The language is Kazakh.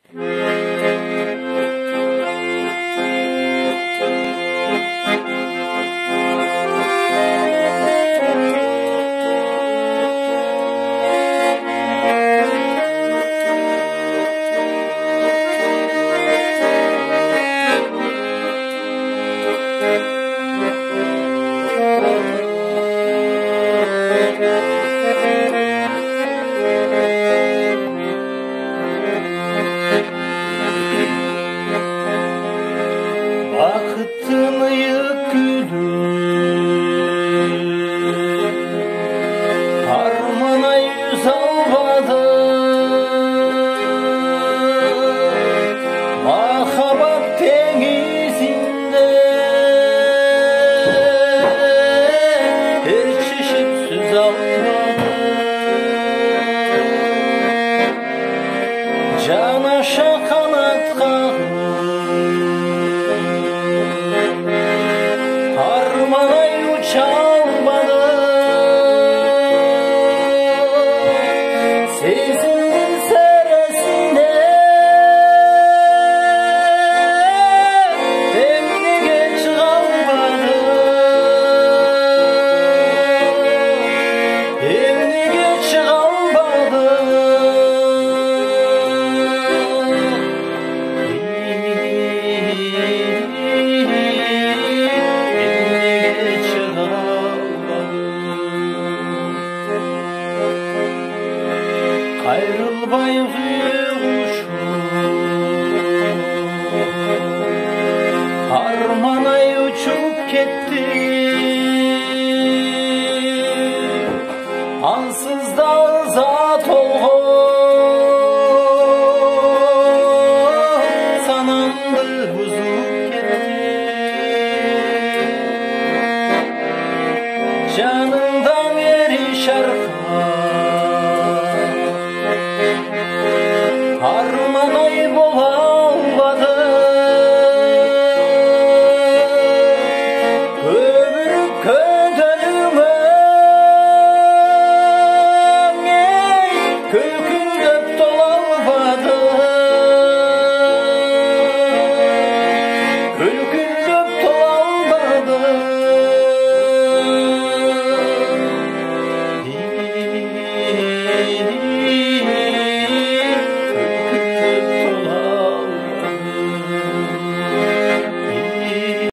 Бақыттың гүлі арман-ай жүз албады, махаббат теңізінде шешіп сөз алмады. Жанаша қанат қағып арман-ай ұша алмады, сезімнің сіресінде емнеге шыға алмады, емнеге шыға алмады. Ayrılmay kuşum arman-ай uçup gitti.